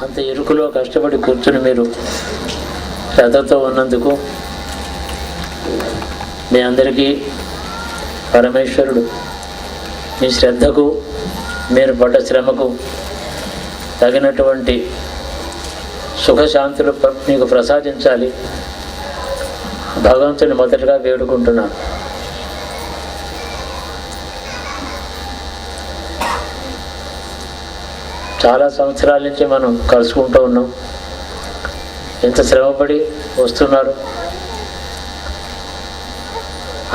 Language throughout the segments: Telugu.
అంత ఇరుకులో కష్టపడి కూర్చుని మీరు శ్రద్ధతో ఉన్నందుకు మీ అందరికీ పరమేశ్వరుడు మీ శ్రద్ధకు మీరు పడ్డ శ్రమకు తగినటువంటి సుఖశాంతులు మీకు ప్రసాదించాలి భగవంతుని మొదటగా వేడుకుంటున్నాను. చాలా సంవత్సరాల నుంచి మనం కలుసుకుంటూ ఉన్నాం. ఎంత శ్రమపడి వస్తున్నారు.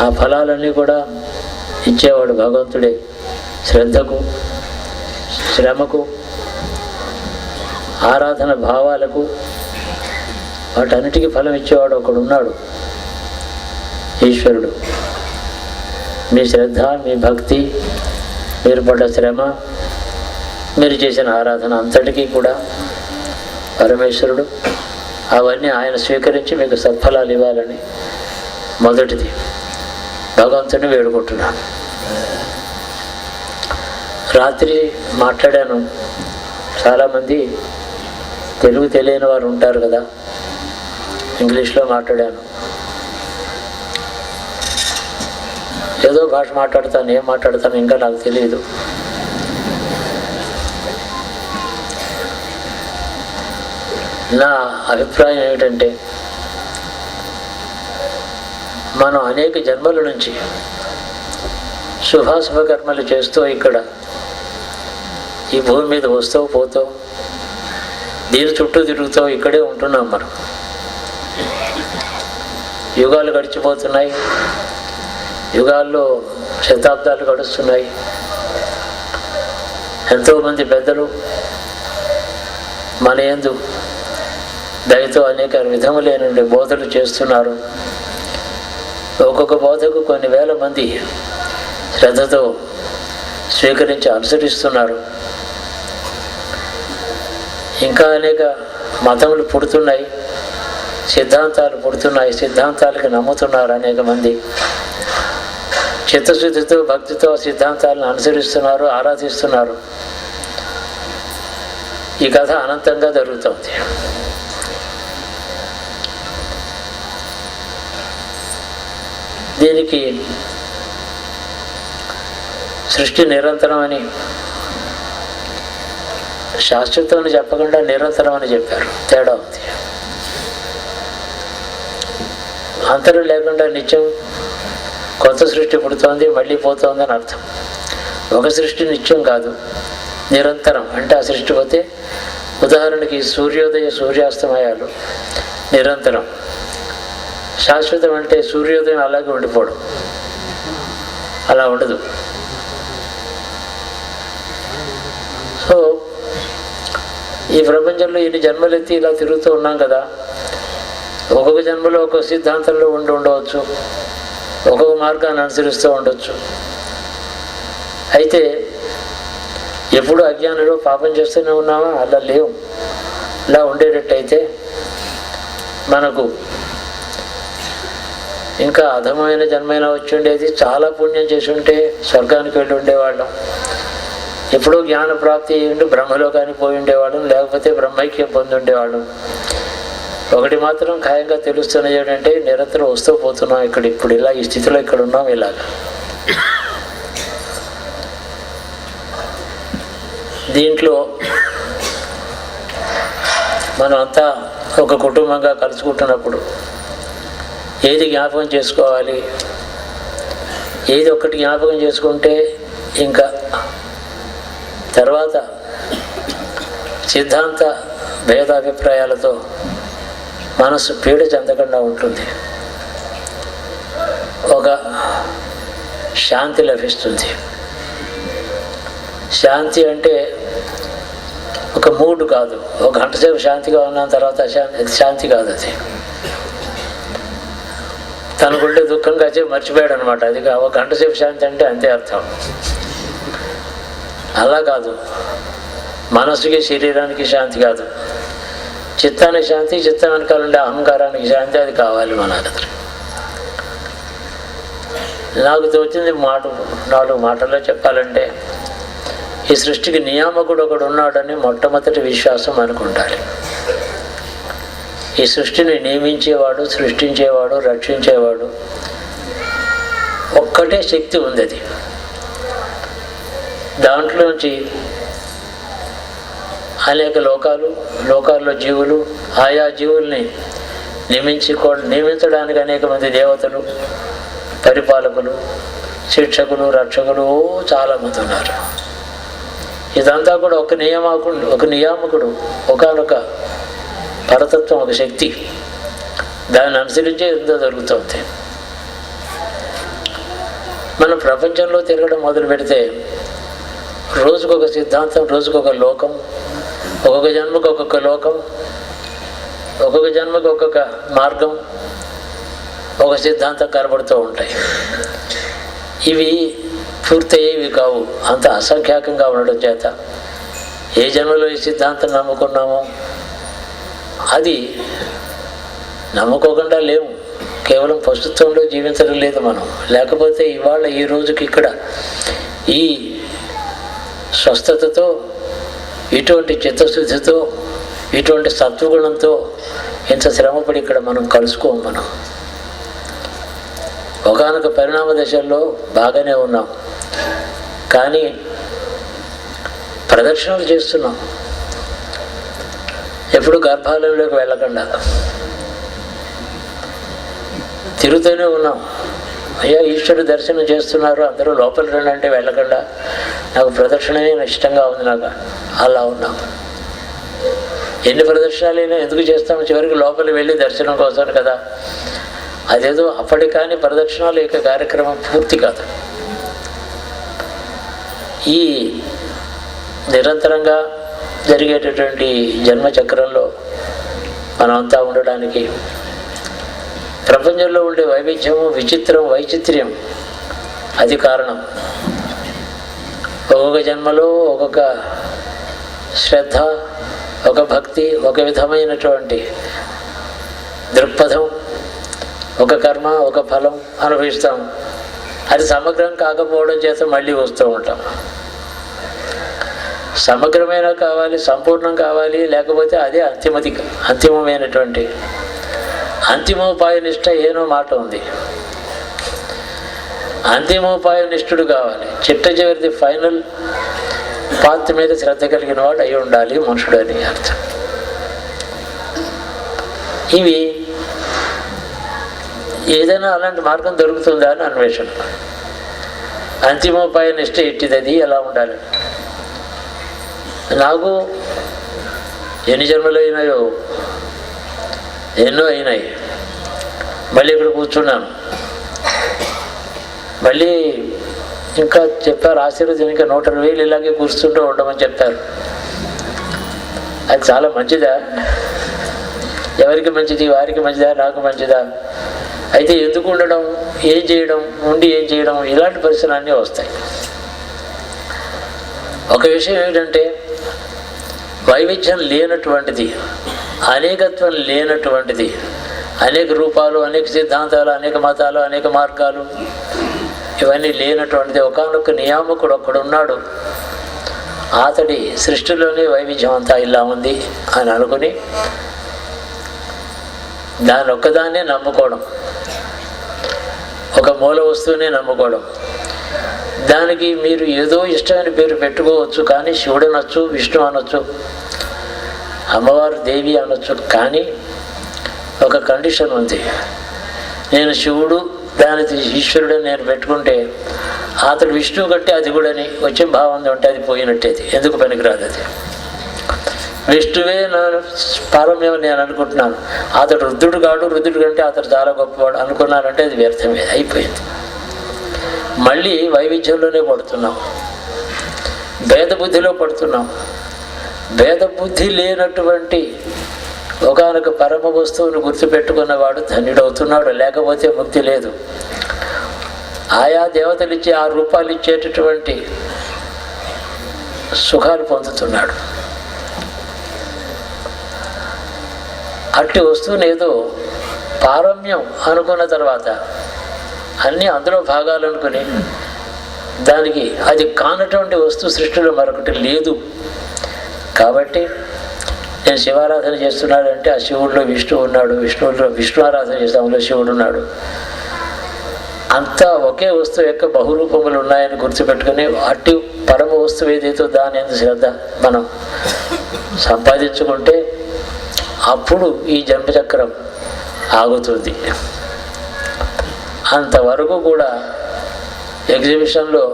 ఆ ఫలాలన్నీ కూడా ఇచ్చేవాడు భగవంతుడే. శ్రద్ధకు, శ్రమకు, ఆరాధన భావాలకు, వాటన్నిటికీ ఫలం ఇచ్చేవాడు ఒకడు ఉన్నాడు, ఈశ్వరుడు. మీ శ్రద్ధ, మీ భక్తి, మీరు పడ్డ శ్రమ, మీరు చేసిన ఆరాధన అంతటికీ కూడా పరమేశ్వరుడు అవన్నీ ఆయన స్వీకరించి మీకు సత్ఫలాలు ఇవ్వాలని మొదటిది భగవంతుని వేడుకుంటున్నాను. రాత్రి మాట్లాడాను. చాలామంది తెలుగు తెలియని వారు ఉంటారు కదా, ఇంగ్లీష్లో మాట్లాడాను. ఏదో భాష మాట్లాడతాను, ఏం మాట్లాడతాను ఇంకా నాకు తెలియదు. నా అభిప్రాయం ఏమిటంటే, మనం అనేక జన్మల నుంచి శుభాశుభ కర్మలు చేస్తూ ఇక్కడ ఈ భూమి మీద వస్తూ పోతూ దీని చుట్టూ తిరుగుతూ ఇక్కడే ఉంటున్నాం. మనం యుగాలు గడిచిపోతున్నాయి, యుగాల్లో శతాబ్దాలు గడుస్తున్నాయి. ఎంతోమంది పెద్దలు మన యందు దయతో అనేక విధములైన బోధలు చేస్తున్నారు. ఒక్కొక్క బోధకు కొన్ని వేల మంది శ్రద్ధతో స్వీకరించి అనుసరిస్తున్నారు. ఇంకా అనేక మతములు పుడుతున్నాయి, సిద్ధాంతాలు పుడుతున్నాయి, సిద్ధాంతాలకి నమ్ముతున్నారు అనేక మంది. చిత్తశుద్ధితో భక్తితో సిద్ధాంతాలను అనుసరిస్తున్నారు, ఆరాధిస్తున్నారు. ఈ కథ అనంతంగా జరుగుతుంది. దీనికి సృష్టి నిరంతరం అని, శాశ్వతం అని చెప్పకుండా నిరంతరం అని చెప్పారు. తేడా ఉంది. అంతరం లేకుండా నిత్యం కొత్త సృష్టి పుడుతోంది, మళ్ళీ పోతోంది అని అర్థం. ఒక సృష్టి నిత్యం కాదు, నిరంతరం. అంటే ఆ సృష్టి పోతే, ఉదాహరణకి సూర్యోదయ సూర్యాస్తమయాలు నిరంతరం. శాశ్వతం అంటే సూర్యోదయం అలాగే ఉండిపోవడం, అలా ఉండదు. సో ఈ ప్రపంచంలో ఇన్ని జన్మలెత్తి ఇలా తిరుగుతూ ఉన్నాం కదా. ఒక్కొక్క జన్మలో ఒక్కొక్క సిద్ధాంతంలో ఉండవచ్చు, ఒక్కొక్క మార్గాన్ని అనుసరిస్తూ ఉండొచ్చు. అయితే ఎప్పుడు అజ్ఞానంలో పాపం చేస్తూనే ఉన్నామా? అలా లేవు. ఇలా ఉండేటట్టయితే మనకు ఇంకా అధమైన జన్మైనా వచ్చి ఉండేది. చాలా పుణ్యం చేసి ఉంటే స్వర్గానికి వెళ్ళి ఉండేవాళ్ళం. ఎప్పుడో జ్ఞాన ప్రాప్తి అయ్యిండు బ్రహ్మలోకానికి పోయి ఉండేవాళ్ళం, లేకపోతే బ్రహ్మైక్యం పొంది ఉండేవాళ్ళం. ఒకటి మాత్రం ఖాయంగా తెలుస్తున్నది ఏంటంటే, నిరంతరం వస్తూ పోతున్నాం ఇక్కడ. ఇప్పుడు ఇలా ఈ స్థితిలో ఇక్కడ ఉన్నాం. ఇలాగా దీంట్లో మనం అంతా ఒక కుటుంబంగా కలుసుకుంటున్నప్పుడు ఏది జ్ఞాపకం చేసుకోవాలి? ఏది ఒక్కటి జ్ఞాపకం చేసుకుంటే ఇంకా తర్వాత సిద్ధాంత భేదాభిప్రాయాలతో మనసు పీడ చెందకుండా ఉంటుంది. ఒక శాంతి లభిస్తుంది. శాంతి అంటే ఒక మూడ్ కాదు. ఒక గంట సేపు శాంతిగా ఉన్న తర్వాత శాంతి కాదు. అది తనకుండే దుఃఖం కాసేపు మర్చిపోయాడు అనమాట. అది ఒక గంట సేపు శాంతి అంటే అంతే అర్థం. అలా కాదు. మనసుకి శరీరానికి శాంతి కాదు, చిత్తానికి శాంతి. చిత్తం వెనకాల ఉండే అహంకారానికి శాంతి. అది కావాలి మనకు. నాకు తోచింది 4 మాటల్లో చెప్పాలంటే, ఈ సృష్టికి నియామకుడు ఒకడు ఉన్నాడని మొట్టమొదటి విశ్వాసం అనుకుంటారు. ఈ సృష్టిని నియమించేవాడు, సృష్టించేవాడు, రక్షించేవాడు ఒక్కటే శక్తి ఉంది. అది దాంట్లోంచి అనేక లోకాల్లో జీవులు, ఆయా జీవుల్ని నియమించడానికి అనేక మంది దేవతలు, పరిపాలకులు, శిక్షకులు, రక్షకులు చాలామంది ఉన్నారు. ఇదంతా కూడా ఒక నియామకుడు, ఒకనొక పరతత్వం, ఒక శక్తి, దాన్ని అనుసరించే ఎంతో జరుగుతుంది. మనం ప్రపంచంలో తిరగడం మొదలు పెడితే రోజుకొక సిద్ధాంతం, రోజుకొక లోకం, ఒక్కొక్క జన్మకు ఒక్కొక్క లోకం, ఒక్కొక్క జన్మకు ఒక్కొక్క మార్గం, ఒక సిద్ధాంతం కనబడుతూ ఉంటాయి. ఇవి పూర్తయ్యేవి కావు, అంత అసంఖ్యాకంగా ఉండడం చేత ఏ జన్మలో ఈ సిద్ధాంతం నమ్ముకున్నామో అది నమ్ముకోకుండా లేవు. కేవలం పశుత్వంలో జీవించడం లేదు మనం. లేకపోతే ఇవాళ ఈ రోజుకి ఇక్కడ ఈ స్వస్థతతో, ఇటువంటి చిత్తశుద్ధితో, ఇటువంటి సత్వగుణంతో ఇంత శ్రమపడి ఇక్కడ మనం కలుసుకోము. మనం ఒకానొక పరిణామ దశల్లో బాగానే ఉన్నాం, కానీ ప్రదక్షిణలు చేస్తున్నాం. ఎప్పుడు గర్భాలయంలోకి వెళ్ళకుండా తిరుగుతూనే ఉన్నాం. అయ్యా ఈశ్వరుడు దర్శనం చేస్తున్నారు, అందరూ లోపల రండి అంటే వెళ్ళకుండా నాకు ప్రదక్షిణమే ఇష్టంగా ఉంది, నాకు అలా ఉన్నాం. ఎన్ని ప్రదక్షిణాలైనా ఎందుకు చేస్తాము? చివరికి లోపలికి వెళ్ళి దర్శనం కోసం కదా. అదేదో అప్పటి కానీ ప్రదక్షిణాలు యొక్క కార్యక్రమం పూర్తి కాదు. ఈ నిరంతరంగా జరిగేటటువంటి జన్మచక్రంలో మనమంతా ఉండడానికి ప్రపంచంలో ఉండే వైవిధ్యము, విచిత్రం, వైచిత్ర్యం అది కారణం. ఒక్కొక్క జన్మలో ఒక్కొక్క శ్రద్ధ, ఒక భక్తి, ఒక విధమైనటువంటి దృక్పథం, ఒక కర్మ, ఒక ఫలం అనుభవిస్తాం. అది సమగ్రం కాకపోవడం చేత మళ్ళీ వస్తూ ఉంటాం. సమగ్రమైన కావాలి, సంపూర్ణం కావాలి, లేకపోతే అదే అంతిమమైనటువంటి అంతిమోపాయ నిష్ట ఏనో మాట ఉంది. అంతిమోపాయ నిష్ఠుడు కావాలి. చిట్ట చివరిది ఫైనల్ పాత్ మీద శ్రద్ధ కలిగిన వాడు అయి ఉండాలి మనుషుడు అని అర్థం. ఇవి ఏదైనా అలాంటి మార్గం దొరుకుతుందా అని అన్వేషణ. అంతిమోపాయ నిష్ట ఎట్టిది, ఎలా ఉండాలి. నాకు ఎన్ని జన్మలు అయినాయో, ఎన్నో అయినాయి. మళ్ళీ ఇక్కడ కూర్చున్నాను. మళ్ళీ ఇంకా చెప్పారు ఆశీర్వదం, ఇంకా 120,000 ఇలాగే కూర్చుంటూ ఉండమని చెప్పారు. అది చాలా మంచిదా? ఎవరికి మంచిది? వారికి మంచిదా? నాకు మంచిదా? అయితే ఎందుకు ఉండడం, ఏం చేయడం, ఉండి ఏం చేయడం, ఇలాంటి పరిస్థితులన్నీ వస్తాయి. ఒక విషయం ఏమిటంటే వైవిధ్యం లేనటువంటిది, అనేకత్వం లేనటువంటిది, అనేక రూపాలు, అనేక సిద్ధాంతాలు, అనేక మతాలు, అనేక మార్గాలు, ఇవన్నీ లేనటువంటిది ఒకానొక నియామకుడు ఒక్కడున్నాడు. అతడి సృష్టిలోనే వైవిధ్యం అంతా ఇలా ఉంది అని అనుకుని దాని ఒక్కదాన్నే నమ్ముకోవడం, ఒక మూల వస్తువునే నమ్ముకోవడం. దానికి మీరు ఏదో ఇష్టమైన పేరు పెట్టుకోవచ్చు, కానీ శివుడు అనొచ్చు, విష్ణు అనొచ్చు, అమ్మవారు దేవి అనొచ్చు. కానీ ఒక కండిషన్ ఉంది. నేను శివుడు, దానికి ఈశ్వరుడు నేను పెట్టుకుంటే అతడు విష్ణువు కంటే అది కూడా అని వచ్చే భావం ఉంటే అది పోయినట్టేది, ఎందుకు పనికిరాదు. అది విష్ణువే నా పారమ్యం నేను అనుకుంటున్నాను, అతడు రుద్రుడు కాడు, రుద్రుడు కంటే అతడు చాలా గొప్పవాడు అనుకున్నానంటే అది వ్యర్థమే, అయిపోయింది. మళ్ళీ వైవిధ్యంలోనే పడుతున్నాం, భేద బుద్ధిలో పడుతున్నాం. భేద బుద్ధి లేనటువంటి ఒకానొక పరమ వస్తువును గుర్తుపెట్టుకున్నవాడు ధన్యుడవుతున్నాడు, లేకపోతే ముక్తి లేదు. ఆయా దేవతలు ఇచ్చే, ఆ రూపాలు ఇచ్చేటటువంటి సుఖాలు పొందుతున్నాడు. అట్టి వస్తువుని ఏదో పారమ్యం అనుకున్న తర్వాత అన్నీ అందులో భాగాలు అనుకుని దానికి అది కానటువంటి వస్తువు సృష్టిలో మరొకటి లేదు. కాబట్టి నేను శివారాధన చేస్తున్నాడంటే ఆ శివుడిలో విష్ణువు ఉన్నాడు, విష్ణు ఆరాధన చేస్తే అందులో శివుడు ఉన్నాడు. అంతా ఒకే వస్తువు యొక్క బహురూపములు ఉన్నాయని గుర్తుపెట్టుకుని అట్టి పరమ వస్తువు ఏదైతే దాని ఎందు శ్రద్ధ మనం సంపాదించుకుంటే అప్పుడు ఈ జన్మచక్రం ఆగుతుంది. అంతవరకు కూడా ఎగ్జిబిషన్లో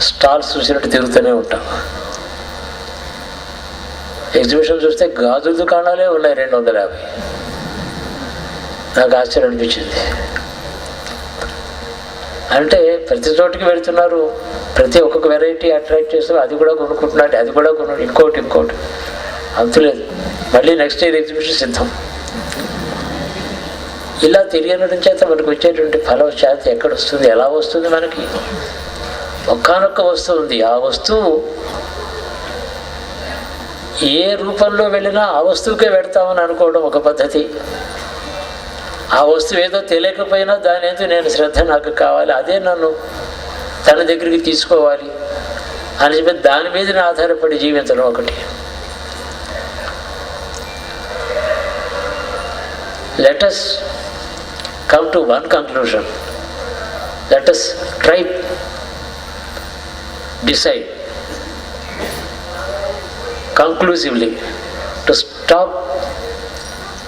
స్టాల్స్ చూసినట్టు తిరుగుతూనే ఉంటాం. ఎగ్జిబిషన్ చూస్తే గాజుల దుకాణాలే ఉన్నాయి 250. నాకు ఆశ్చర్యం అనిపించింది. అంటే ప్రతి చోటికి వెళుతున్నారు, ప్రతి ఒక్కొక్క వెరైటీ అట్రాక్ట్ చేస్తున్నారు, అది కూడా కొనుక్కుంటున్నారు, అది కూడా ఇంకోటి అంతులేదు. మళ్ళీ నెక్స్ట్ ఇయర్ ఎగ్జిబిషన్ సిద్ధం. ఇలా తిరిగినడం చేత మనకు వచ్చేటువంటి ఫలవశాతి ఎక్కడ వస్తుంది, ఎలా వస్తుంది? మనకి ఒక్కనొక్క వస్తువు ఉంది. ఆ వస్తువు ఏ రూపంలో వెళ్ళినా ఆ వస్తువుకే పెడతామని అనుకోవడం ఒక పద్ధతి. ఆ వస్తువు ఏదో తెలియకపోయినా దాని ఏదో నేను శ్రద్ధ నాకు కావాలి, అదే నన్ను తన దగ్గరికి తీసుకోవాలి అని చెప్పి దాని మీదనే ఆధారపడి జీవించడం ఒకటి. Let us come to one conclusion. Let us try, decide conclusively to stop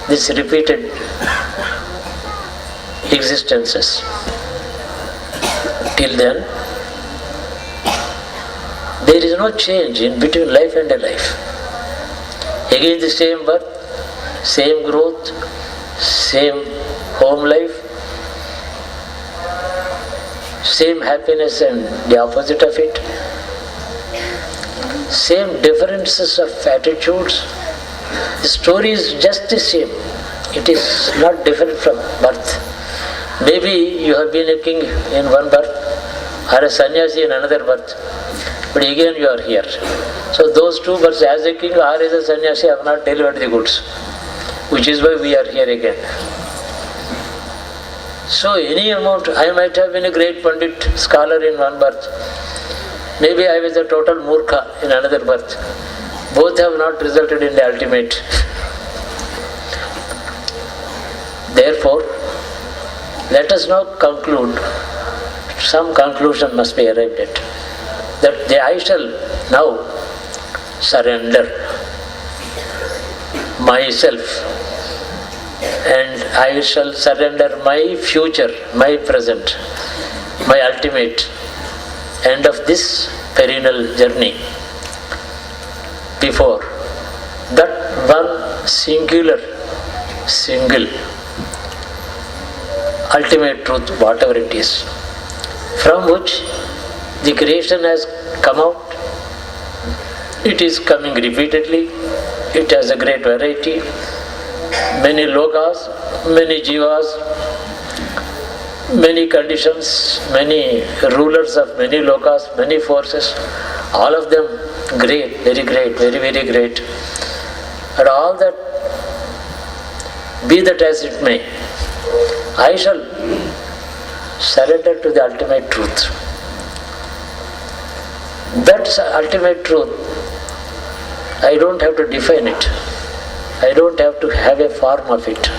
this repeated existences. Till then, there is no change in between life and a life. Again the same birth, same growth, same home life, same happiness and the opposite of it, same differences of attitudes. The story is just the same. It is not different from birth. Maybe you have been a king in one birth or a sannyasi in another birth, but again you are here. So those two births, as a king or as a sannyasi, have not delivered the goods, which is why we are here again. So any amount, I might have been a great Pandit, scholar in one birth. Maybe I was a total murkha in another birth. Both have not resulted in the ultimate. Therefore, let us now conclude, some conclusion must be arrived at, that I shall now surrender myself and I shall surrender my future, my present, my ultimate end of this perennial journey before that one single ultimate truth, whatever it is, from which the creation has come out. It is coming repeatedly. It has a great variety, many lokas, many jivas, many conditions, many rulers of many lokas, many forces, all of them great, very great, very, very great. And all that, be that as it may, I shall surrender to the ultimate truth. That ultimate truth, I don't have to define it. I don't have to have a form of it.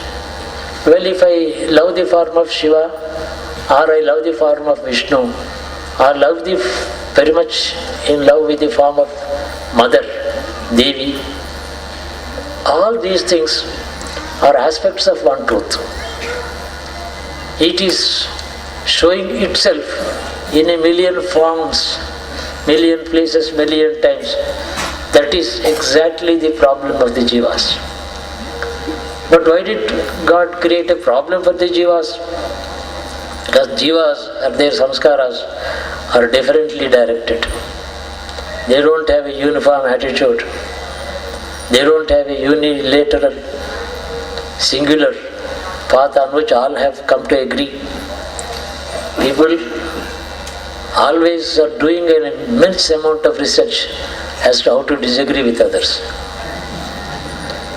Well, if I love the form of Shiva, or I love the form of Vishnu, or very much in love with the form of Mother, Devi, all these things are aspects of one truth. It is showing itself in a million forms, million places, million times. That is exactly the problem of the jivas. But why did God create a problem for the jivas? Because jivas, or their samskaras, are differently directed. They don't have a uniform attitude. They don't have a unilateral, singular path on which all have come to agree. People always are doing an immense amount of research as to how to disagree with others.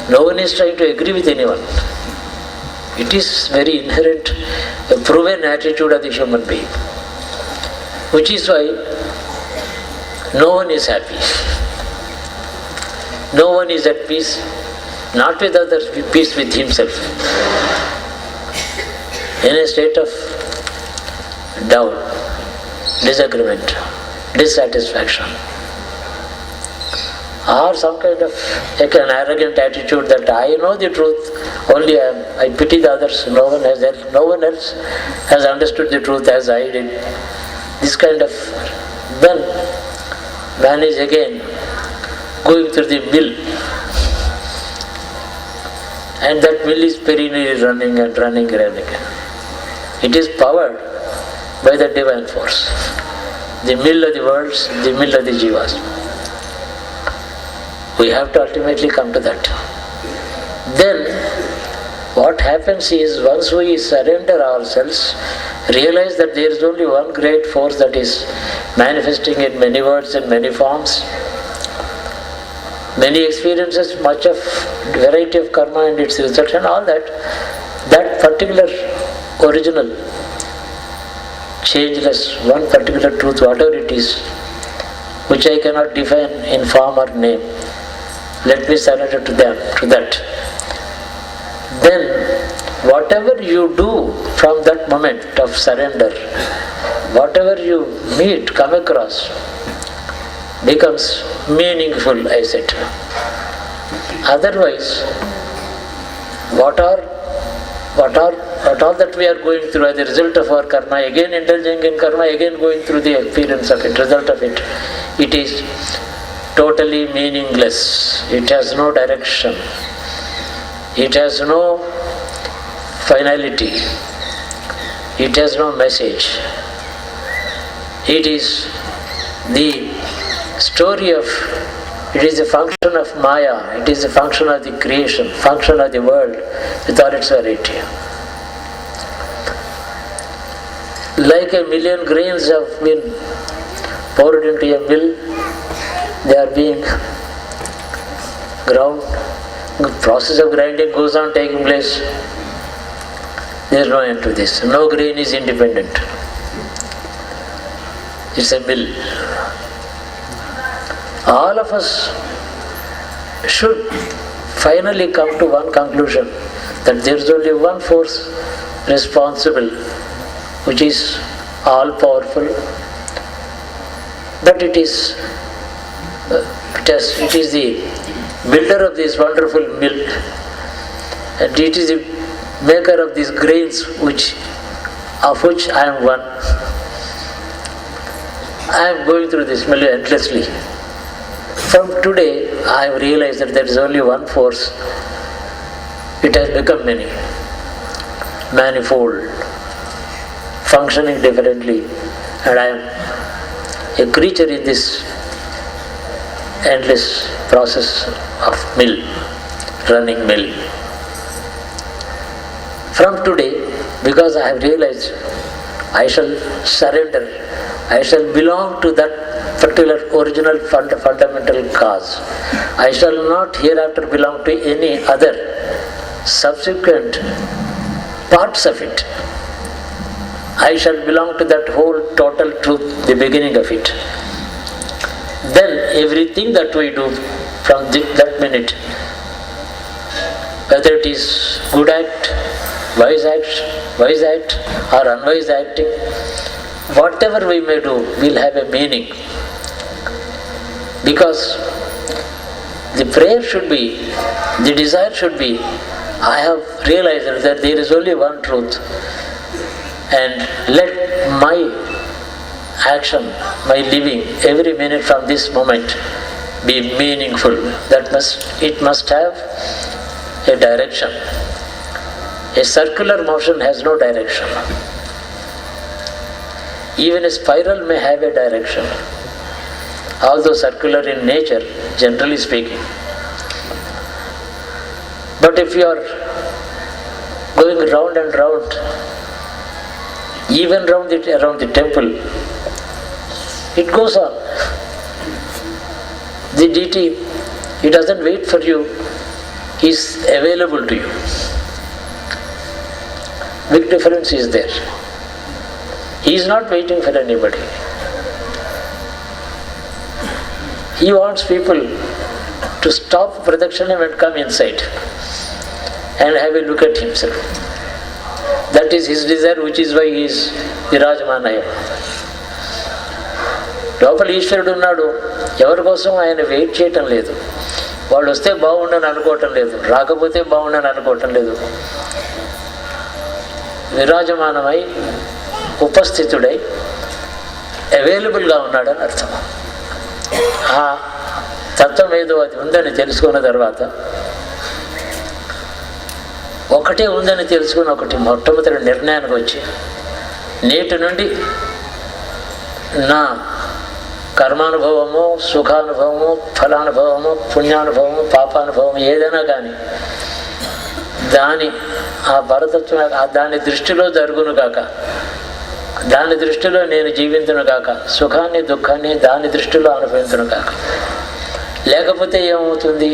No one is trying to agree with anyone. It is very inherent, a proven attitude of the human being. Which is why no one is happy. No one is at peace, not with others, peace with himself. In a state of doubt, disagreement, dissatisfaction, or some kind of an arrogant attitude that I know the truth, only I pity the others, no one else has understood the truth as I did. This kind of, then man is again going through the mill, and that mill is perennially running and running. It is powered by the divine force, the mill of the worlds, the mill of the jivas. We have to ultimately come to that. Then what happens is, once we surrender ourselves, realize that there is only one great force that is manifesting in many words and many forms, many experiences, much of variety of karma and its results and all that, that particular original, changeless, one particular truth, whatever it is, which I cannot define in form or name, let me surrender to that. Then whatever you do from that moment of surrender, whatever you meet, come across, becomes meaningful, I said. Otherwise, what all that we are going through as a result of our karma, again indulging in karma, again going through the experience of it, result of it, it is totally meaningless. It has no direction. It has no finality. It has no message. It is the story of, it is a function of Maya, it is a function of the creation, function of the world with all its variety. Like a million grains have been poured into a mill, they are being ground. The process of grinding goes on taking place. There is no end to this. No grain is independent. It's a mill. All of us should finally come to one conclusion, that there is only one force responsible, which is all powerful, but it is the builder of this wonderful mill, and it is the maker of these grains of which I am one. I am going through this mill endlessly. From today I have realized that there is only one force. It has become many, manifold, functioning differently, and I am a creature in this endless process of mill, running mill. From today, because I have realized, I shall surrender, I shall belong to that particular original fundamental cause. I shall not hereafter belong to any other subsequent parts of it. I shall belong to that whole total truth, the beginning of it. Then everything that we do from that minute, whether it is good act, wise act or unwise acting, whatever we may do will have a meaning. Because the prayer should be, the desire should be, I have realized that there is only one truth, and let my action, my living, every minute from this moment be meaningful. It must have a direction. A circular motion has no direction. Even a spiral may have a direction, although circular in nature, generally speaking. But if you are going round and round, even around the temple, it goes on. The deity, he doesn't wait for you, he is available to you. Big difference is there. He is not waiting for anybody. He wants people to stop Pradakshinam and come inside and have a look at himself. That is his desire, which is why he is Virajmanaya. లోపల ఈశ్వరుడు ఉన్నాడు. ఎవరి కోసం ఆయన వెయిట్ చేయటం లేదు. వాళ్ళు వస్తే బాగుండని అనుకోవటం లేదు, రాకపోతే బాగుండని అనుకోవటం లేదు. విరాజమానమై ఉపస్థితుడై అవైలబుల్గా ఉన్నాడని అర్థం. ఆ తత్వం ఏదో అది ఉందని తెలుసుకున్న తర్వాత, ఒకటే ఉందని తెలుసుకుని ఒకటి మొట్టమొదటి నిర్ణయానికి వచ్చి, నేటి నుండి నా కర్మానుభవము, సుఖానుభవము, ఫలానుభవము, పుణ్యానుభవము, పాపానుభవము ఏదైనా కానీ ఆ పరతత్వం దాని దృష్టిలో జరుగును కాక, దాని దృష్టిలో నేను జీవించును కాక, సుఖాన్ని దుఃఖాన్ని దాని దృష్టిలో అనుభవించును కాక. లేకపోతే ఏమవుతుంది?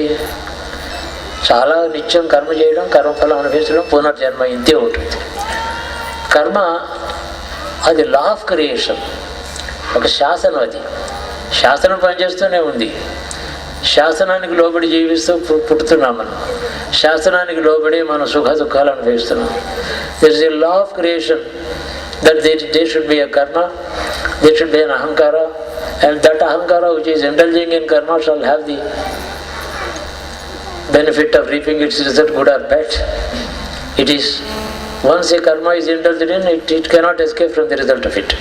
చాలా నిత్యం కర్మ చేయడం, కర్మఫలం అనుభవించడం, పునర్జన్మ ఇంతే ఉంటుంది. కర్మ అది లా ఆఫ్ క్రియేషన్, ఒక శాసనం. అది శాసనం పనిచేస్తూనే ఉంది. శాసనానికి లోబడి జీవిస్తూ పుట్టుతున్నాం మనం. శాసనానికి లోబడి మనం సుఖ దుఃఖాలు అనుభవిస్తున్నాం. There is a law of creation that there should be a karma, there should be an ahankara, and that ahankara which is indulging in karma shall have the benefit of reaping its result, good or bad. It is, once a karma is indulged in, it cannot escape from the result of it.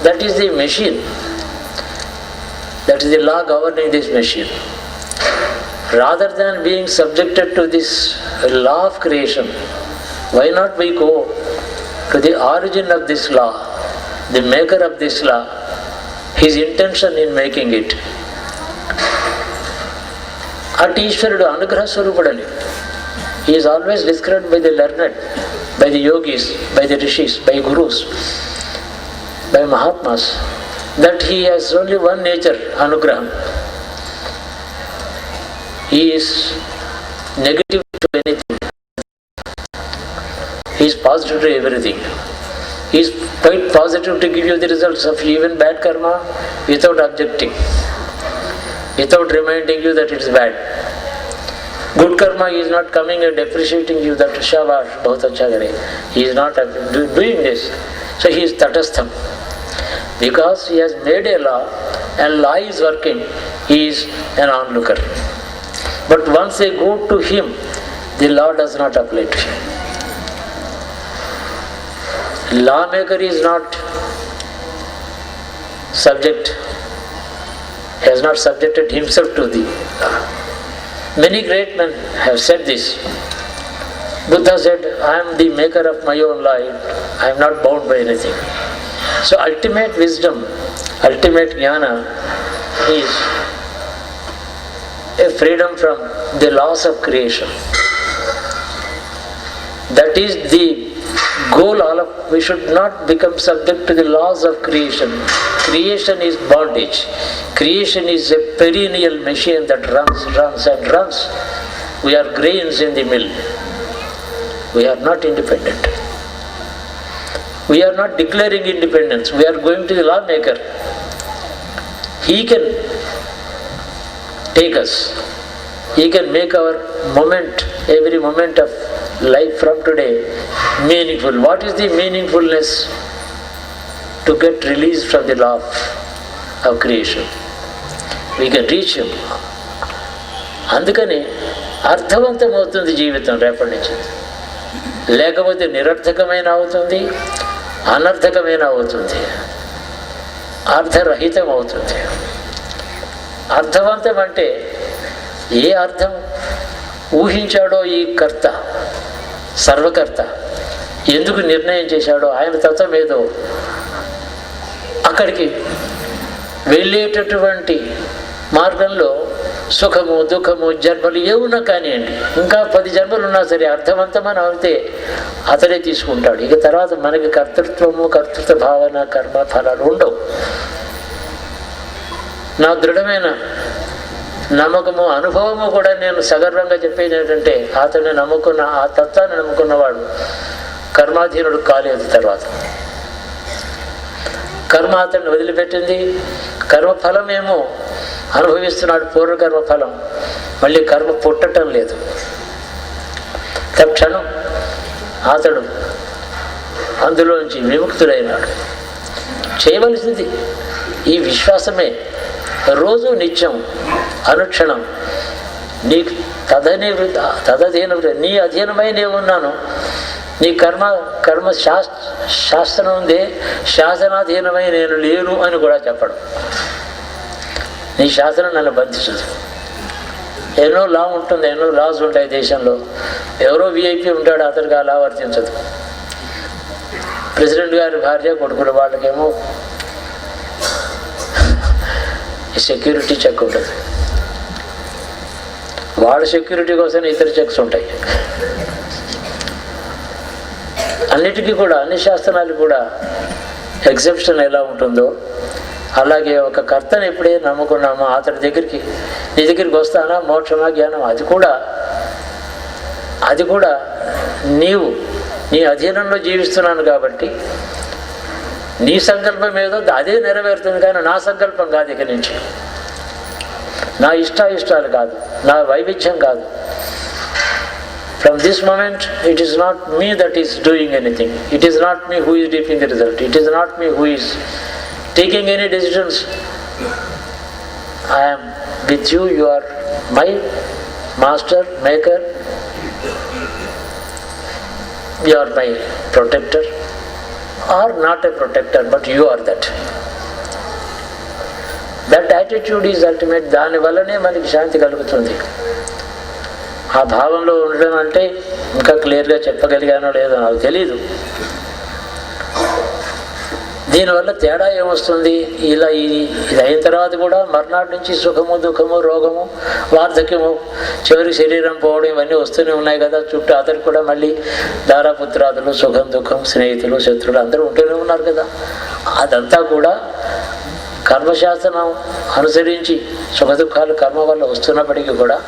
That is the machine. That is the law governing this machine. Rather than being subjected to this law of creation, why not we go to the origin of this law, the maker of this law, his intention in making it. అటు ఈశ్వరుడు అనుగ్రహ స్వరూపుడని. He is always described by the learned, by the yogis, by the rishis, by gurus, by Mahatmas, that he has only one nature, Anugraham. He is negative to anything. He is positive to everything. He is quite positive to give you the results of even bad karma without objecting, without reminding you that it is bad. Good karma, he is not coming and depreciating you that shabash, bahut acha kare. He is not doing this. So he is tatastham. Because he has made a law and law is working, he is an onlooker. But once they go to him, the law does not apply to him. Lawmaker is not subject, has not subjected himself to the law. Many great men have said this. Buddha said, I am the maker of my own life, I am not bound by anything. So ultimate wisdom, ultimate jnana is a freedom from the laws of creation. That is the goal. We should not become subject to the laws of creation. Creation is bondage. Creation is a perennial machine that runs and runs. We are grains in the mill. We are not independent. We are not declaring independence. We are going to the lawmaker. He can take us. He can make our moment, every moment of life from today, meaningful. What is the meaningfulness? To get released from the law of creation. We can reach him. అందుకని అర్థవంతం అవుతుంది జీవితం రేపటి నుంచి. లేకపోతే నిరర్థకమైన అవుతుంది, అనర్థకమైన అవుతుంది, అర్థరహితం అవుతుంది. అర్థవంతం అంటే ఏ అర్థం ఊహించాడో ఈ కర్త, సర్వకర్త ఎందుకు నిర్ణయం చేశాడో ఆయన తత్వం ఏదో అక్కడికి వెళ్ళేటటువంటి మార్గంలో సుఖము దుఃఖము జన్మలు ఏమున్నా కానివ్వండి, ఇంకా 10 జన్మలు ఉన్నా సరే అర్థవంతమని అవుతే అతడే తీసుకుంటాడు. ఇక తర్వాత మనకి కర్తృత్వము, కర్తృత్వ భావన, కర్మ ఫలాలు ఉండవు. నా దృఢమైన నమ్మకము, అనుభవము కూడా నేను సగర్వంగా చెప్పేది ఏంటంటే, అతన్ని నమ్ముకున్న, ఆ తత్వాన్ని నమ్ముకున్నవాడు కర్మాధీనుడు కాలేదు. తర్వాత కర్మ అతన్ని వదిలిపెట్టింది, కర్మఫలమేమో అనుభవిస్తున్నాడు, పూర్వకర్మ ఫలం. మళ్ళీ కర్మ పుట్టడం లేదు. తక్షణం అతడు అందులోంచి విముక్తుడైనాడు. చేయవలసింది ఈ విశ్వాసమే. రోజు నిత్యం అనుక్షణం నీకు తదధీన నీ అధీనమై నేను ఉన్నాను. నీ కర్మ శాస్త్రం ఉందే, శాసనాధీనమై నేను లేను అని కూడా చెప్పడం. నీ శాసనం నన్ను బంధించదు. ఎన్నో లా ఉంటుంది, ఎన్నో లాస్ ఉంటాయి దేశంలో. ఎవరో విఐపి ఉంటాడు, అతనికి ఆ లా వర్తించదు. ప్రెసిడెంట్ గారి భార్య కొడుకులు వాళ్ళకేమో సెక్యూరిటీ చెక్ ఉంటుంది. వాళ్ళ సెక్యూరిటీ కోసం ఇతర చెక్స్ ఉంటాయి. అన్నిటికీ కూడా, అన్ని శాస్త్రాలు కూడా ఎగ్జెప్షన్ ఎలా ఉంటుందో అలాగే ఒక కర్తను ఎప్పుడైతే నమ్ముకున్నామో అతడి దగ్గరికి, నీ దగ్గరికి వస్తానా మోక్షమా జ్ఞానం, అది కూడా నీవు నీ అధీనంలో జీవిస్తున్నాను కాబట్టి నీ సంకల్పం ఏదో అదే నెరవేరుతుంది. కానీ నా సంకల్పం కాదు, ఇక నుంచి నా ఇష్టాలు కాదు, నా వైవిధ్యం కాదు. From this moment, it is not me that is doing anything. It is not me who is reaping the result. It is not me who is taking any decisions. I am with you. You are my master, maker. You are my protector. Or not a protector, but you are that. That attitude is ultimate. దాని వల్లనే మనకి శాంతి కలుగుతుంది. ఆ భావంలో ఉండడం అంటే ఇంకా క్లియర్గా చెప్పగలిగానో లేదో నాకు తెలీదు. దీనివల్ల తేడా ఏమొస్తుంది? ఇలా ఇది అయిన తర్వాత కూడా మర్నాటి నుంచి సుఖము, దుఃఖము, రోగము, వార్ధక్యము, చివరికి శరీరం పోవడం ఇవన్నీ వస్తూనే ఉన్నాయి కదా. చుట్టూ అతనికి కూడా మళ్ళీ దారాపుత్రాదులు, సుఖం, దుఃఖం, స్నేహితులు, శత్రువులు అందరూ ఉంటూనే ఉన్నారు కదా. అదంతా కూడా కర్మశాస్త్రం అనుసరించి సుఖ దుఃఖాలు కర్మ వల్ల వస్తున్నప్పటికీ కూడా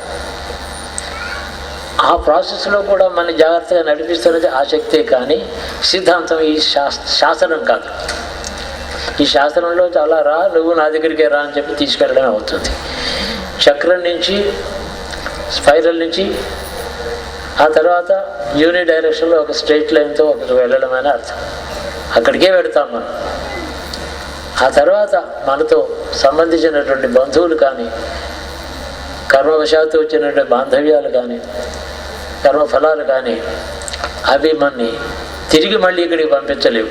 ఆ ప్రాసెస్లో కూడా మన జాగ్రత్తగా నడిపిస్తున్నది ఆ శక్తే. కానీ సిద్ధాంతం ఈ శాసనం కాదు. ఈ శాస్త్రంలో చాలా రా, నువ్వు నా దగ్గరికే రా అని చెప్పి తీసుకెళ్ళడం అవుతుంది. చక్రం నుంచి, స్పైరల్ నుంచి ఆ తర్వాత యూని డైరెక్షన్లో ఒక స్ట్రైట్ లైన్తో ఒకరికి వెళ్ళడం అని అర్థం. అక్కడికే వెళతాం మనం. ఆ తర్వాత మనతో సంబంధించినటువంటి బంధువులు కానీ, కర్మవశాత్తు వచ్చినటువంటి బాంధవ్యాలు కానీ, కర్మఫలాలు కానీ అవి మనని తిరిగి మళ్ళీ ఇక్కడికి పంపించలేవు.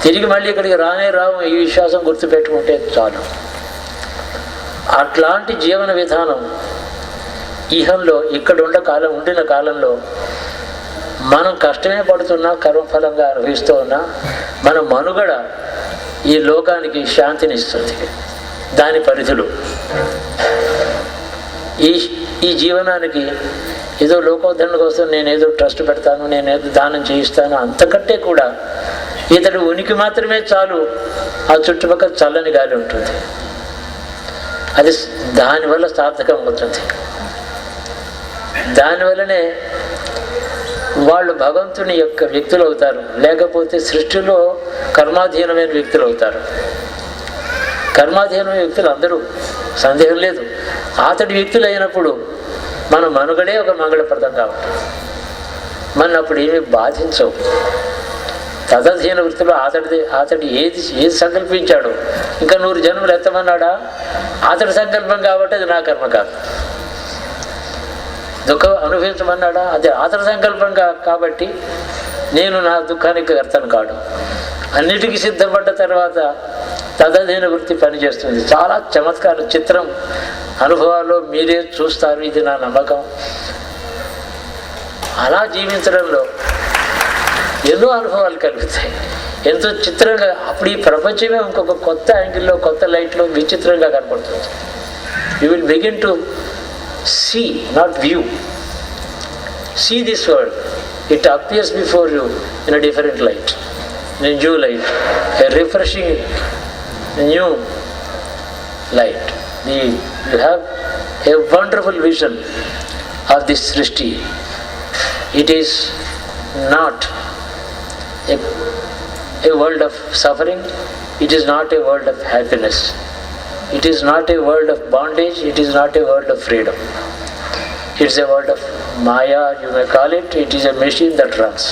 తిరిగి మళ్ళీ ఇక్కడికి రానే రావు. ఈ విశ్వాసం గుర్తుపెట్టుకుంటే చాలు. అట్లాంటి జీవన విధానం ఈహంలో ఇక్కడ ఉండిన కాలంలో మనం కష్టమే పడుతున్నా, కర్మఫలంగా అనుభవిస్తూ ఉన్నా మన మనుగడ ఈ లోకానికి శాంతిని ఇస్తుంది. దాని పరిధులు ఈ జీవనానికి ఏదో లోకోద్ధరణ కోసం నేనేదో ట్రస్ట్ పెడతాను, నేనేదో దానం చేయిస్తాను, అంతకంటే కూడా ఇతడు ఉనికి మాత్రమే చాలు. ఆ చుట్టుపక్కల చల్లని గాలి ఉంటుంది. అది దానివల్ల సార్థకం అవుతుంది. దానివల్లనే వాళ్ళు భగవంతుని యొక్క వ్యక్తులు అవుతారు. లేకపోతే సృష్టిలో కర్మాధీనమైన వ్యక్తులు అవుతారు. కర్మాధీనమైన వ్యక్తులు అందరూ, సందేహం లేదు. అతడి వ్యక్తులు అయినప్పుడు మన మనుగడే ఒక మంగళప్రదం కాబట్టి మన అప్పుడు ఏమీ బాధించవు. తదధీన వృత్తిలో అతడు ఏది సంకల్పించాడో, ఇంకా 100 జన్మలు ఎత్తమన్నాడా, అతడి సంకల్పం కాబట్టి అది నా కర్మ కాదు. దుఃఖం అనుభవించమన్నాడా, అది అతడి సంకల్పం కాబట్టి నేను నా దుఃఖానికి కర్తను కాడు. అన్నిటికీ సిద్ధపడ్డ తర్వాత తదధీన వృత్తి పనిచేస్తుంది. చాలా చమత్కారం, చిత్రం అనుభవాల్లో మీరే చూస్తారు. ఇది నా నమ్మకం. అలా జీవించడంలో ఎన్నో అనుభవాలు కలుగుతాయి. ఎంతో చిత్రంగా అప్పుడు ఈ ప్రపంచమే ఇంకొక కొత్త యాంగిల్లో, కొత్త లైట్లో విచిత్రంగా కనపడుతుంది. You will begin to see, not view. See this world. It appears before you in a different light, in a new light, a refreshing new light. You have a wonderful vision of this Srishti. It is not a world of suffering. It is not a world of happiness. It is not a world of bondage. It is not a world of freedom. It's a world of Maya, you may call it. It is a machine that runs.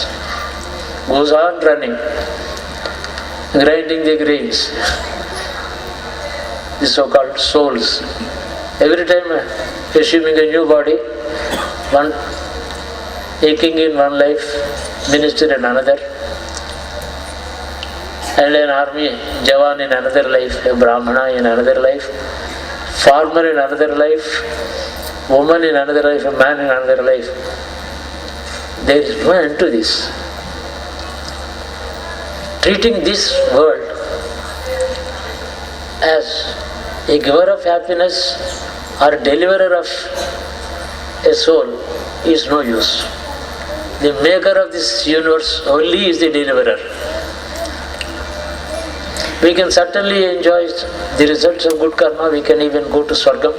Goes on running, grinding the grains. The so-called souls. Every time assuming a new body, one a king in one life, minister in another, and an army Jawan in another life, a Brahmana in another life, farmer in another life, woman in another life, a man in another life. There is no end to this. Treating this world as a giver of happiness or deliverer of a soul is no use. The maker of this universe only is the deliverer. We can certainly enjoy the results of good karma. We can even go to Swargam.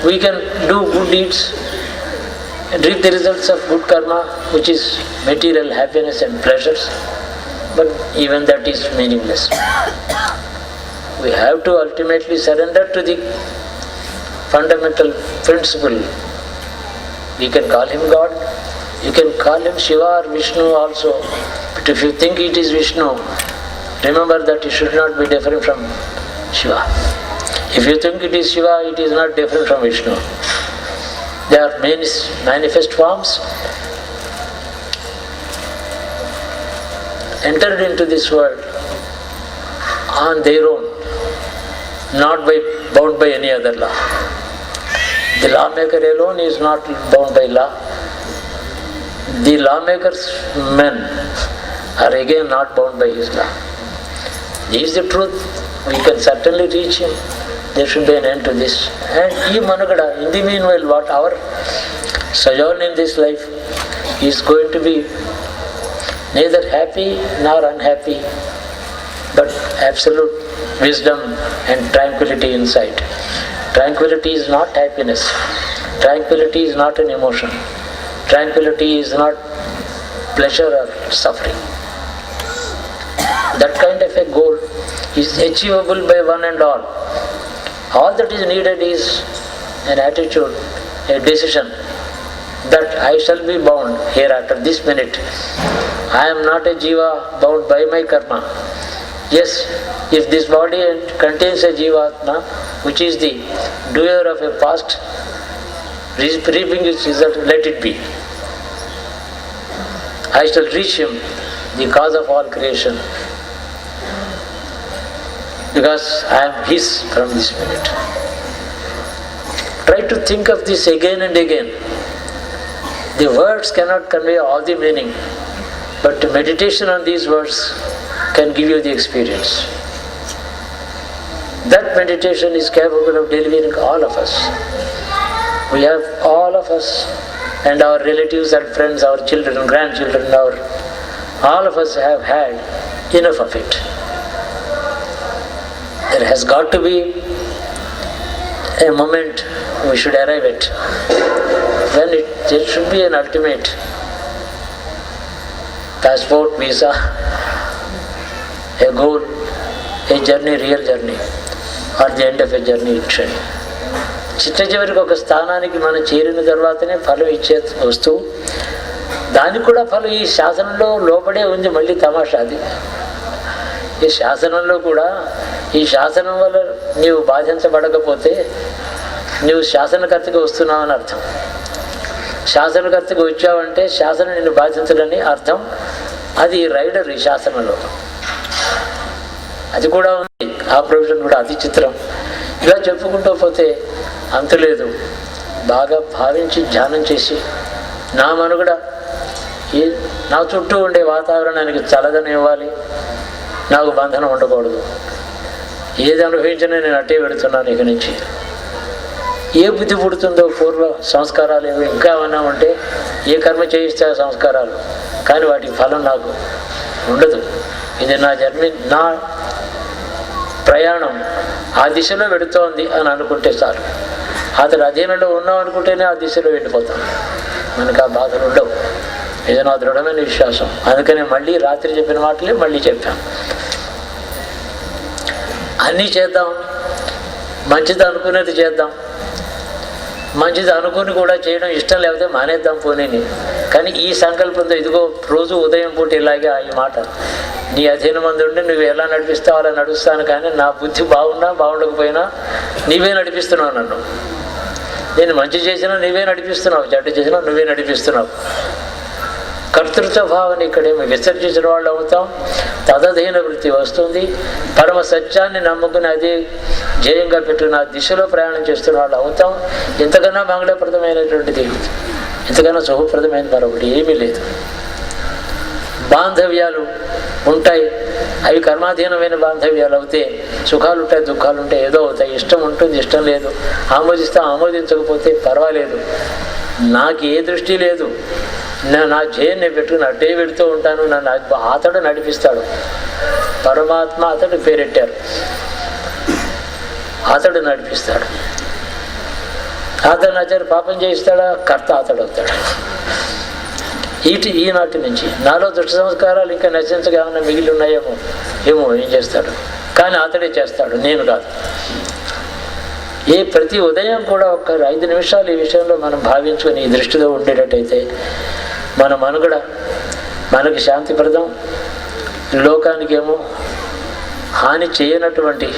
We can do good deeds and reap the results of good karma, which is material happiness and pleasures. But even that is meaningless. We have to ultimately surrender to the fundamental principle. We can call him God, you can call him Shiva or Vishnu also. But if you think it is Vishnu, remember that it should not be different from Shiva. If you think it is Shiva, it is not different from Vishnu. They are manifest forms entered into this world on their own, not bound by any other law. The lawmaker alone is not bound by law. The lawmaker's men are again not bound by his law. This is the truth. We can certainly reach him. There should be an end to this. And in the meanwhile, what our sojourn in this life is going to be neither happy nor unhappy, but absolute wisdom and tranquility inside. Tranquility is not happiness. Tranquility is not an emotion. Tranquility is not pleasure or suffering. That kind of a goal is achievable by one and all. All that is needed is an attitude, a decision that I shall be bound hereafter, this minute. I am not a jiva bound by my karma. Yes, if this body contains a jivatma, which is the doer of a past, reaping its result, let it be. I shall reach him, the cause of all creation, because I am his from this minute. Try to think of this again and again. The words cannot convey all the meaning, but meditation on these words can give you the experience. That meditation is capable of delivering all of us. We have all of us and our relatives and friends, our children, grandchildren, all of us have had enough of it. There has got to be a moment we should arrive at when there should be an ultimate passport, visa, a goal, a journey, real journey, or the end of a journey itself. చిట్ట చివరికి ఒక స్థానానికి మనం చేరిన తర్వాతనే ఫలం ఇచ్చే వస్తువు. దానికి కూడా ఫలం ఈ శాసనంలో లోపడే ఉంది. మళ్ళీ తమాషాది, ఈ శాసనంలో కూడా ఈ శాసనం వల్ల నీవు బాధించబడకపోతే నీవు శాసనకర్తగా వస్తున్నావు అని అర్థం. శాసనకర్తగా వచ్చావంటే శాసనం నిన్ను బాధించడని అర్థం. అది రైడర్ ఈ శాసనంలో, అది కూడా ఉంది. ఆ ప్రొవిజన్ కూడా అతి చిత్రం. ఇలా చెప్పుకుంటూ పోతే అంతులేదు. బాగా భావించి ధ్యానం చేసి నా మనుగడ నా చుట్టూ ఉండే వాతావరణానికి చల్లదనం ఇవ్వాలి, నాకు బంధనం ఉండకూడదు. ఏది అనుభవించినా నేను అట్టే పెడుతున్నాను ఇక నుంచి. ఏ బుద్ధి పుడుతుందో పూర్వ సంస్కారాలు ఏవి ఇంకా ఏమన్నా ఉంటే ఏ కర్మ చేయిస్తే సంస్కారాలు, కానీ వాటికి ఫలం నాకు ఉండదు. ఇది నా జన్మ, నా ప్రయాణం ఆ దిశలో వెడుతోంది అని అనుకుంటే చాలు. అతడు అధీనంలో ఉన్నాం అనుకుంటేనే ఆ దిశలో వెళ్ళిపోతాం. మనకు ఆ బాధలు ఉండవు. ఇది నా దృఢమైన విశ్వాసం. అందుకని మళ్ళీ రాత్రి చెప్పిన మాటలే మళ్ళీ చెప్పాం. అన్నీ చేద్దాం, మంచిది అనుకునేది చేద్దాం, మంచిది అనుకుని కూడా చేయడం ఇష్టం లేకపోతే మానేద్దాం పోనీని. కానీ ఈ సంకల్పంతో ఇదిగో రోజు ఉదయం పూట ఇలాగే ఈ మాట, నీ అధీనం మంది ఉండి నువ్వు ఎలా నడిపిస్తావు అలా నడుస్తాను, కానీ నా బుద్ధి బాగున్నా బాగుండకపోయినా నీవే నడిపిస్తున్నావు నన్ను. నేను మంచి చేసినా నీవే నడిపిస్తున్నావు, చెడ్డ చేసినా నువ్వే నడిపిస్తున్నావు. కర్తృత్వ భావాన్ని ఇక్కడేమో విసర్జించిన వాళ్ళు అవుతాం. తదధీన వృత్తి వస్తుంది. పరమ సత్యాన్ని నమ్ముకుని అదే ధ్యేయంగా పెట్టుకుని ఆ దిశలో ప్రయాణం చేస్తున్న వాళ్ళు అవుతాం. ఇంతకన్నా మంగళప్రదమైనటువంటిది, ఇంతకన్నా శుభప్రదమైన మరొకటి ఏమీ లేదు. బాంధవ్యాలు ఉంటాయి, అవి కర్మాధీనమైన బాంధవ్యాలు అవుతే సుఖాలు ఉంటాయి, దుఃఖాలు ఉంటాయి, ఏదో అవుతాయి. ఇష్టం ఉంటుంది, ఇష్టం లేదు, ఆమోదిస్తా ఆమోదించకపోతే పర్వాలేదు. నాకు ఏ దృష్టి లేదు, నా ధ్యేయాన్ని పెట్టుకుని అడ్డే పెడుతూ ఉంటాను. నన్ను అతడు నడిపిస్తాడు. పరమాత్మ అతడు పేరెట్టారు, అతడు నడిపిస్తాడు. అతడు నచ్చారు పాపం చేయిస్తాడా, కర్త అతడు అవుతాడు. ఈనాటి నుంచి నాలో దుష్ట సంస్కారాలు ఇంకా నశించగా ఏమైనా మిగిలి ఉన్నాయేమో ఏం చేస్తాడు, కానీ అతడే చేస్తాడు, నేను కాదు. ప్రతి ఉదయం కూడా ఒక 5 నిమిషాలు ఈ విషయంలో మనం భావించుకొని ఈ దృష్టిలో ఉండేటట్టయితే మన మనుగడ మనకి శాంతిప్రదం, లోకానికి ఏమో హాని చేయనటువంటి,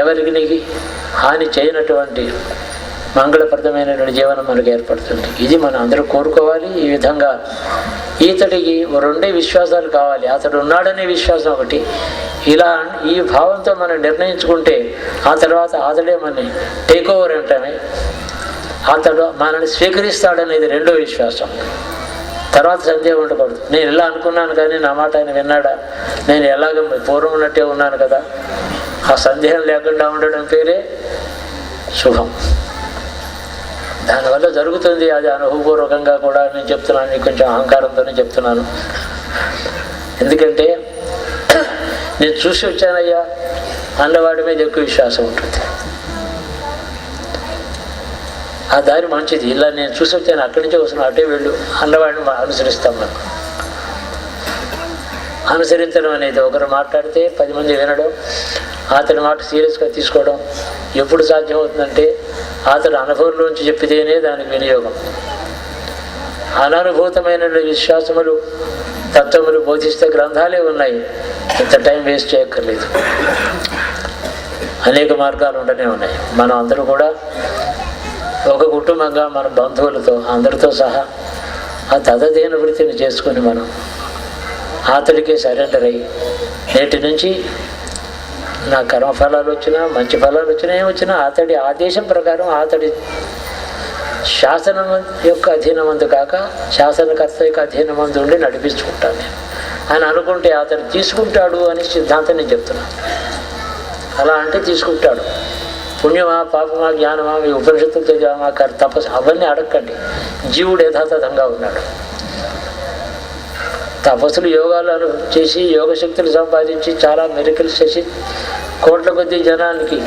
ఎవరికి హాని చేయనటువంటి మంగళప్రదమైనటువంటి జీవనం మనకు ఏర్పడుతుంది. ఇది మనం అందరూ కోరుకోవాలి. ఈ విధంగా ఈతడికి 2 విశ్వాసాలు కావాలి. అతడు ఉన్నాడనే విశ్వాసం ఒకటి. ఇలా ఈ భావంతో మనం నిర్ణయించుకుంటే ఆ తర్వాత అతడే మనని టేక్ ఓవర్ అంటామే, అతడు మనల్ని స్వీకరిస్తాడనేది 2వ విశ్వాసం. తర్వాత సందేహం ఉండకూడదు. నేను ఇలా అనుకున్నాను కానీ నా మాట ఆయన విన్నాడా, నేను ఎలాగ పూర్వం ఉన్నట్టే ఉన్నాను కదా, ఆ సందేహం లేకుండా ఉండడం పేరే శుభం. దానివల్ల జరుగుతుంది. అది అనుభవపూర్వకంగా కూడా నేను చెప్తున్నాను, నీకు కొంచెం అహంకారంతోనే చెప్తున్నాను. ఎందుకంటే నేను చూసి వచ్చానయ్యా అన్నవాడి మీద ఎక్కువ విశ్వాసం ఉంటుంది. ఆ దారి మంచిది, ఇలా నేను చూసి వచ్చాను అక్కడి నుంచే వస్తున్నాను అటే వెళ్ళు అన్నవాడిని అనుసరిస్తాం. మనం అనుసరించడం అనేది ఒకరు మాట్లాడితే 10 మంది వినడం, అతని మాట సీరియస్గా తీసుకోవడం ఎప్పుడు సాధ్యమవుతుందంటే అతడు అనుభవంలోంచి చెప్పితేనే దానికి వినియోగం. అననుభూతమైన విశ్వాసములు తత్వములు బోధిస్తే గ్రంథాలే ఉన్నాయి, ఇంత టైం వేస్ట్ చేయక్కర్లేదు. అనేక మార్గాలు ఉండనే ఉన్నాయి. మనం అందరూ కూడా ఒక కుటుంబంగా మన బంధువులతో అందరితో సహా ఆ తదధీన వృత్తిని చేసుకొని మనం అతడికే సరెండర్ అయ్యి నేటి నుంచి నా కర్మఫలాలు వచ్చినా మంచి ఫలాలు వచ్చినా ఏమొచ్చినా అతడి ఆదేశం ప్రకారం అతడి శాసనం యొక్క అధీనమందు కాక శాసనకర్త యొక్క అధీనమందు ఉండి నడిపించుకుంటాను నేను అని అనుకుంటే అతడు తీసుకుంటాడు అని సిద్ధాంతం నేను చెప్తున్నాను. అలా అంటే తీసుకుంటాడు. పుణ్యమా పాపమా జ్ఞానమా మీ ఉపనిషత్తులు చదివామా తపస్సు అవన్నీ అడగండి. జీవుడు యథాతథంగా ఉన్నాడు. తపస్సులు యోగాలు చేసి యోగశక్తులు సంపాదించి చాలా మెరికల్స్ చేసి కోట్ల కొద్ది జనానికి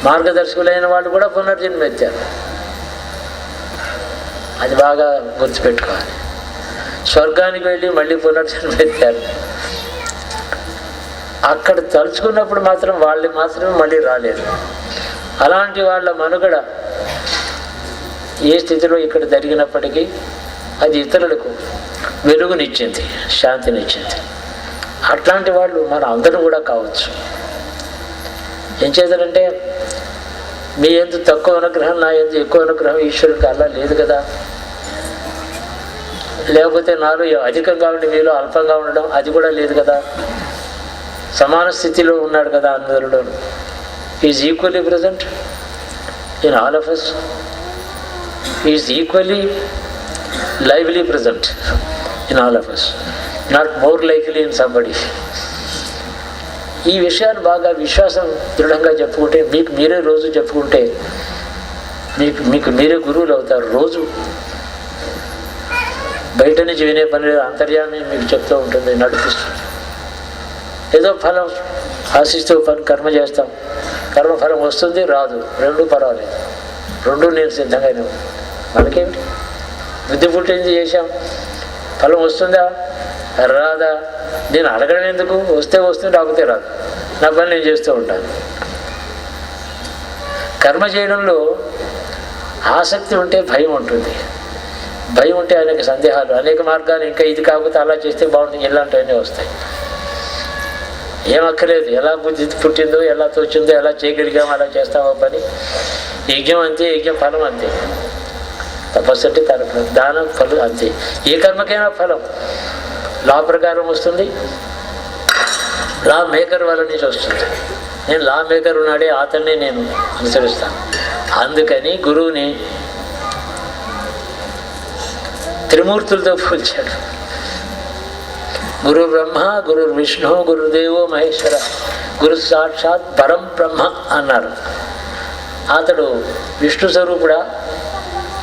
మార్గదర్శకులైన వాళ్ళు కూడా పునర్జన్మెత్తారు. అది బాగా గుర్తుపెట్టుకోవాలి. స్వర్గానికి వెళ్ళి మళ్ళీ పునర్జన్మెత్తారు. అక్కడ తలుచుకున్నప్పుడు మాత్రం వాళ్ళు మాత్రమే మళ్ళీ రాలేదు. అలాంటి వాళ్ళ మనుగడ ఏ స్థితిలో ఇక్కడ జరిగినప్పటికీ అది ఇతరులకు వెలుగునిచ్చింది, శాంతినిచ్చింది. అట్లాంటి వాళ్ళు మన అందరూ కూడా కావచ్చు. ఏం చేద్దారంటే మీ ఎందు తక్కువ అనుగ్రహం, నా ఎందు ఎక్కువ అనుగ్రహం ఈశ్వరుడికి అలా లేదు కదా. లేకపోతే నాలో అధికంగా ఉండి మీలో అల్పంగా ఉండడం అది కూడా లేదు కదా. సమాన స్థితిలో ఉన్నాడు కదా అందరిలో. Is equally present in all of us. Is equally lively present in all of us, not more likely in somebody. ఈ విషయాన్ని బాగా విశ్వాసం దృఢంగా చెప్పుకుంటే మీకు మీరే రోజు చెప్పుకుంటే మీకు మీరే గురువులు అవుతారు. రోజు బయట నుంచి వినే పని లేదు, అంతర్యాన్ని మీకు చెప్తూ ఉంటుంది, నడిపిస్తుంది. ఏదో ఫలం ఆశిస్తూ కర్మ చేస్తాం, కర్మఫలం వస్తుంది రాదు, 2 పర్వాలేదు, 2 నేను సిద్ధంగానే ఉంది. మనకేమిటి బుద్ధి పుట్టింది చేశాం, ఫలం వస్తుందా రాదా? నేను అడగడం ఎందుకు? వస్తే వస్తుంది, రాకపోతే రాదు. నా పని నేను చేస్తూ ఉంటాను. కర్మ చేయడంలో ఆసక్తి ఉంటే భయం ఉంటుంది. భయం ఉంటే అనేక సందేహాలు, అనేక మార్గాలు, ఇంకా ఇది కాకపోతే అలా చేస్తే బాగుంటుంది, ఇలాంటివన్నీ వస్తాయి. ఏమక్కర్లేదు, ఎలా బుద్ధి పుట్టిందో, ఎలా తోచిందో, ఎలా చేయగలిగామో అలా చేస్తామో పని. యజ్ఞం అంతే, యజ్ఞం ఫలం అంతే. తపస్సు అంటే తన దానం ఫలం అంతే. ఏ కర్మకైనా ఫలం లా ప్రకారం వస్తుంది, లా మేకర్ వాళ్ళ నుంచి వస్తుంది. నేను లా మేకర్ ఉన్నాడే అతన్ని నేను అనుసరిస్తాను. అందుకని గురువుని త్రిమూర్తులతో పోల్చాడు. గురు బ్రహ్మ, గురు విష్ణు, గురుదేవో మహేశ్వర, గురు సాక్షాత్ పరం బ్రహ్మ అన్నారు. అతడు విష్ణు స్వరూపుడా,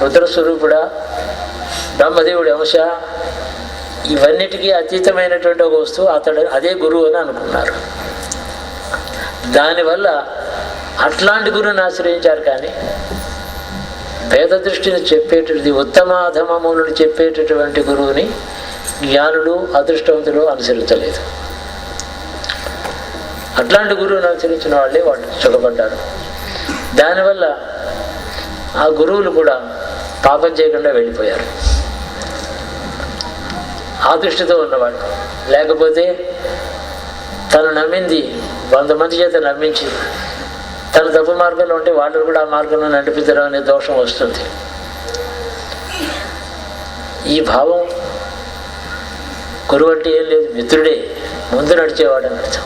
రుద్రస్వరూపుడా, బ్రహ్మదేవుడి అంశ, ఇవన్నిటికీ అతీతమైనటువంటి ఒక వస్తువు అతడు, అదే గురువు అని అనుకున్నారు. దానివల్ల అట్లాంటి గురువుని ఆశ్రయించారు. కానీ వేద దృష్టిని చెప్పేటది, ఉత్తమ అధమములను చెప్పేటటువంటి గురువుని జ్ఞానులు అదృష్టవంతులు అనుసరించలేదు. అట్లాంటి గురువుని అనుసరించిన వాళ్ళే వాళ్ళు సుఖపడ్డారు. దానివల్ల ఆ గురువులు కూడా పాపం చేయకుండా వెళ్ళిపోయారు. ఆ దృష్టితో ఉన్నవాడు. లేకపోతే తను నమ్మింది 100 మంది చేత నమ్మించి తను తప్పు మార్గంలో ఉంటే వాళ్ళు కూడా ఆ మార్గంలో నడిపించడం అనే దోషం వస్తుంది. ఈ భావం గురువు అంటే ఏం లేదు, మిత్రుడే. ముందు నడిచేవాడు అని అర్థం,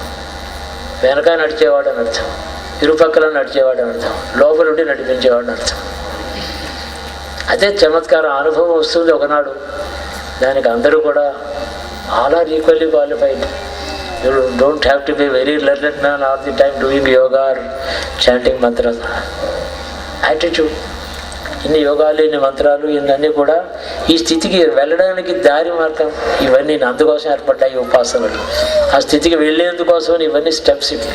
వెనక నడిచేవాడు అని అర్థం, ఇరుపక్కల నడిచేవాడు అని అర్థం, లోపల ఉండి నడిపించేవాడు అని అర్థం. అదే చమత్కారం. అనుభవం వస్తుంది ఒకనాడు, దానికి అందరూ కూడా all are equally qualified. You don't have to be very learned man all the time doing yoga or chanting మంత్రాలు. యాటిట్యూడ్. ఇన్ని యోగాలు, ఇన్ని మంత్రాలు, ఇవన్నీ కూడా ఈ స్థితికి వెళ్ళడానికి దారి మార్గం. ఇవన్నీ అందుకోసం ఏర్పడ్డాయి ఉపాసనలు. ఆ స్థితికి వెళ్ళేందుకోసం ఇవన్నీ స్టెప్స్. ఇవి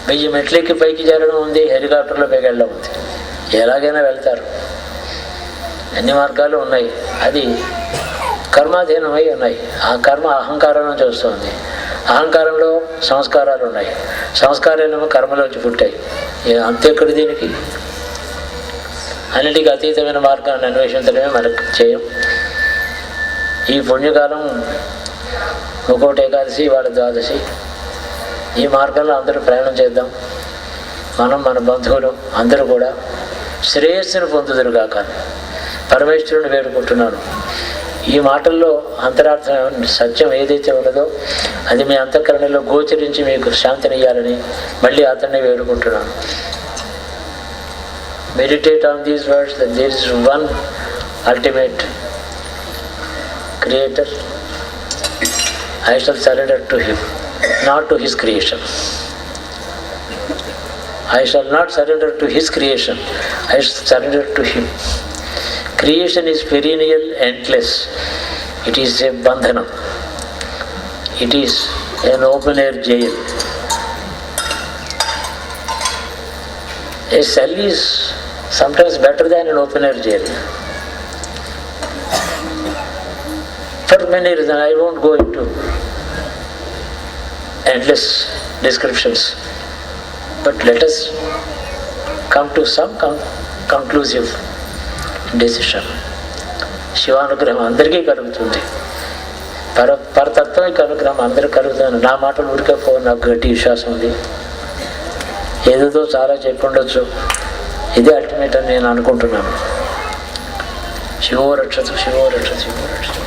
1000 మెట్లెక్కి పైకి చేరడం ఉంది, హెలికాప్టర్లో పైకి వెళ్ళడం ఉంది. ఎలాగైనా వెళ్తారు. అన్ని మార్గాలు ఉన్నాయి. అది కర్మాధీనమై ఉన్నాయి. ఆ కర్మ అహంకారం నుంచి వస్తుంది. అహంకారంలో సంస్కారాలు ఉన్నాయి. సంస్కారాలేమో కర్మలోంచి పుట్టాయి. అంతెక్కడి దీనికి? అన్నిటికీ అతీతమైన మార్గాన్ని అన్వేషించడమే మనకు చేయం. ఈ పుణ్యకాలం ఒక్కోటి ఏకాదశి, వాళ్ళ ద్వాదశి, ఈ మార్గంలో అందరూ ప్రయాణం చేద్దాం. మనం, మన బంధువులు అందరూ కూడా శ్రేయస్సును పొందుదురుగాక పరమేశ్వరుని వేడుకుంటున్నాను. ఈ మాటల్లో అంతరార్థం, సత్యం ఏదైతే ఉన్నదో అది మీ అంతఃకరణలో గోచరించి మీకు శాంతినియ్యాలని మళ్ళీ అతన్ని వేడుకుంటున్నాను. Meditate on these words that there is one ultimate creator. I shall surrender to him, not to his creation. I shall not surrender to his creation. I shall surrender to him. Creation is perennial, endless. It is a bandhanam. It is an open air jail. A cell is sometimes better than an open air jail. For many reasons, I won't go into endless descriptions, but let us come to some conclusive decision. శివానుగ్రహం అందరికీ కలుగుతుంది. పరతత్వం అనుగ్రహం అందరికీ కలుగుతుంది. నా మాటలు ఊరికే నాకు గట్టి విశ్వాసం ఉంది. ఏదేదో చాలా చెప్పి ఉండొచ్చు, ఇదే అల్టిమేట్ అని నేను అనుకుంటున్నాను. శివో రక్షతు, శివో రక్షతు, శివో రక్షతు.